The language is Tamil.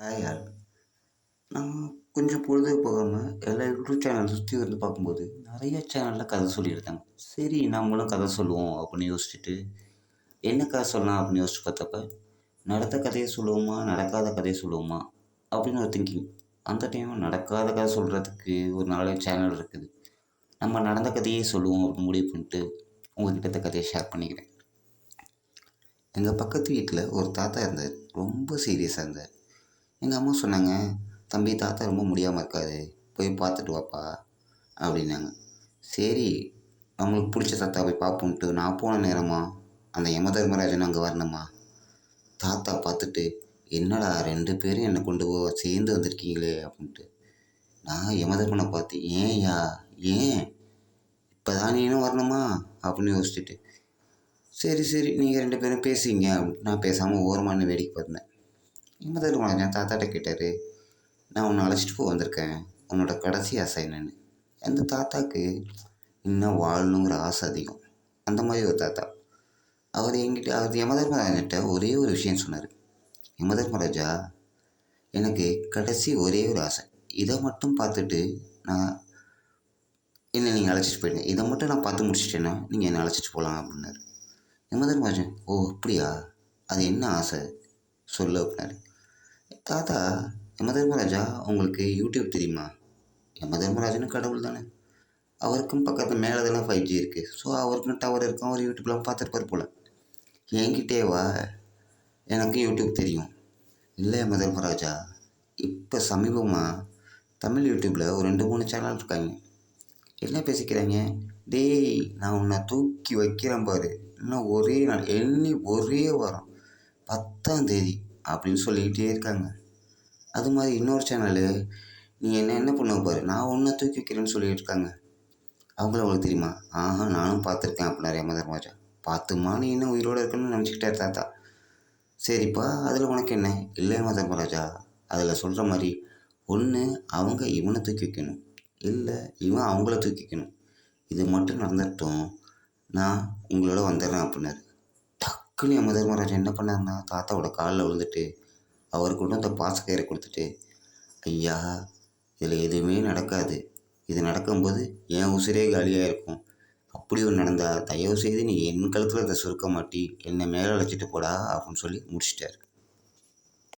Hi all. நான் கொஞ்சம் பொழுது போகாமல் எல்லா யூடியூப் சேனல் சுற்றி வந்து பார்க்கும்போது நிறைய சேனலில் கதை சொல்லியிருந்தாங்க. சரி நம்மளும் கதை சொல்லுவோம் அப்படின்னு யோசிச்சுட்டு என்ன கதை சொல்லலாம் அப்படின்னு யோசிச்சு பார்த்தப்ப நடந்த கதையை சொல்லுவோமா நடக்காத கதையை சொல்லுவோமா அப்படின்னு ஒரு திங்கிங். அந்த டைம் நடக்காத கதை சொல்கிறதுக்கு ஒரு 4 சேனல் இருக்குது. நம்ம நடந்த கதையே சொல்லுவோம் அப்படின்னு முடிவு பண்ணிட்டு உங்ககிட்ட இந்த கதையை ஷேர் பண்ணிக்கிறேன். எங்கள் பக்கத்து வீட்டில் ஒரு தாத்தா இருந்தார். ரொம்ப சீரியஸாக இருந்தார். எங்கள் அம்மா சொன்னாங்க, "தம்பி தாத்தா ரொம்ப முடியாமல் இருக்காரு, போய் பார்த்துட்டு வாப்பா" அப்படின்னாங்க. சரி நம்மளுக்கு பிடிச்ச தாத்தா போய் பார்ப்போன்ட்டு நான் போன நேரமா அந்த யமதர்மராஜன் அங்கே வரணுமா. தாத்தா பார்த்துட்டு, "என்னடா 2 பேரும் என்னை கொண்டு சேர்ந்து வந்திருக்கீங்களே" அப்படின்ட்டு. நான் யமதர்மனை பார்த்து, "ஏன்யா ஏன் இப்போ தான் நீனும் வரணுமா" அப்படின்னு யோசிச்சுட்டு, "சரி சரி நீங்கள் 2 பேரும் பேசிங்க" அப்படின்ட்டு நான் பேசாமல் ஓரமாக நின்று வேடிக்கை பார்த்தேன். யமதர்மராஜன் தாத்தாட்ட கேட்டார், "நான் உன்னை அழைச்சிட்டு போக வந்திருக்கேன், உன்னோட கடைசி ஆசை என்னன்னு?" அந்த தாத்தாக்கு இன்னும் வாழணுங்கிற ஆசை அதிகம். அந்த மாதிரி ஒரு தாத்தா. அவர் யமதர்மராஜன்கிட்ட ஒரே ஒரு விஷயம் சொன்னார். "யமதர்மராஜா, எனக்கு கடைசி ஒரே ஒரு ஆசை. இதை மட்டும் பார்த்துட்டு நான் என்னை நீங்கள் அழைச்சிட்டு போயிடுங்க. இதை மட்டும் நான் பார்த்து முடிச்சிட்டேன்னா நீங்கள் என்னை அழைச்சிட்டு போகலாம்" அப்படின்னாரு. யமதர்மராஜன், "ஓ அப்படியா, அது என்ன ஆசை சொல்லு" அப்படின்னாரு. தாத்தா, "யமதர்மராஜா, உங்களுக்கு யூடியூப் தெரியுமா?" யமதர்மராஜனும் கடவுள் தானே. அவருக்கும் பக்கத்தில் மேலே தானே 5G இருக்குது. ஸோ அவருக்கும் டவர் இருக்கும். அவர் யூடியூப்லாம் பார்த்துருப்பார் போல். என்கிட்டே வா, எனக்கு யூடியூப் தெரியும். இல்லை யமதர்மராஜா, இப்போ சமீபமாக தமிழ் யூடியூப்பில் ஒரு 2-3 சேனல் இருக்காங்க. என்ன பேசிக்கிறாங்க, "டேய் நான் உன்னை தூக்கி வைக்கிறேன் பாரு, இன்னும் ஒரே நாள் எண்ணி ஒரே வாரம் 10ஆம் தேதி" அப்படின்னு சொல்லிக்கிட்டே இருக்காங்க. அது மாதிரி இன்னொரு சேனலு, "நீ என்ன பண்ணுவ பாரு, நான் உன்னை தூக்கி வைக்கிறேன்னு" சொல்லிட்டு இருக்காங்க. அவங்கள உங்களுக்கு தெரியுமா? "ஆஹா நானும் பார்த்துருக்கேன்" அப்படின்னாரு யமதர்மராஜா. "பார்த்துமா நீ இன்னும் உயிரோடு இருக்கணும்னு நினச்சிக்கிட்டாரு தாத்தா. சரிப்பா அதில் உனக்கு என்ன?" "இல்லை யமதர்மராஜா, அதில் சொல்கிற மாதிரி ஒன்று அவங்க இவனை தூக்கி வைக்கணும், இல்லை இவன் அவங்கள தூக்கி வைக்கணும். இது மட்டும் நடந்துட்டோம், நான் உங்களோட வந்துடுறேன்" அப்படின்னாரு. டக்குன்னு யமதர்மராஜா என்ன பண்ணாருன்னா தாத்தாவோட காலில் விழுந்துட்டு அவருக்கு கொண்டு வந்த பாசக்கயிறை கொடுத்துட்டு, "ஐயா, இதில் எதுவுமே நடக்காது. இது நடக்கும்போது என் உசிரே காலியாக இருக்கும். அப்படி ஒன்று நடந்தால் தயவுசெய்து நீ என் கழுத்தில் இதை சுருக்க மாட்டி என்னை மேலே அழைச்சிட்டு போடா" அப்படின்னு சொல்லி முடிச்சிட்டாரு.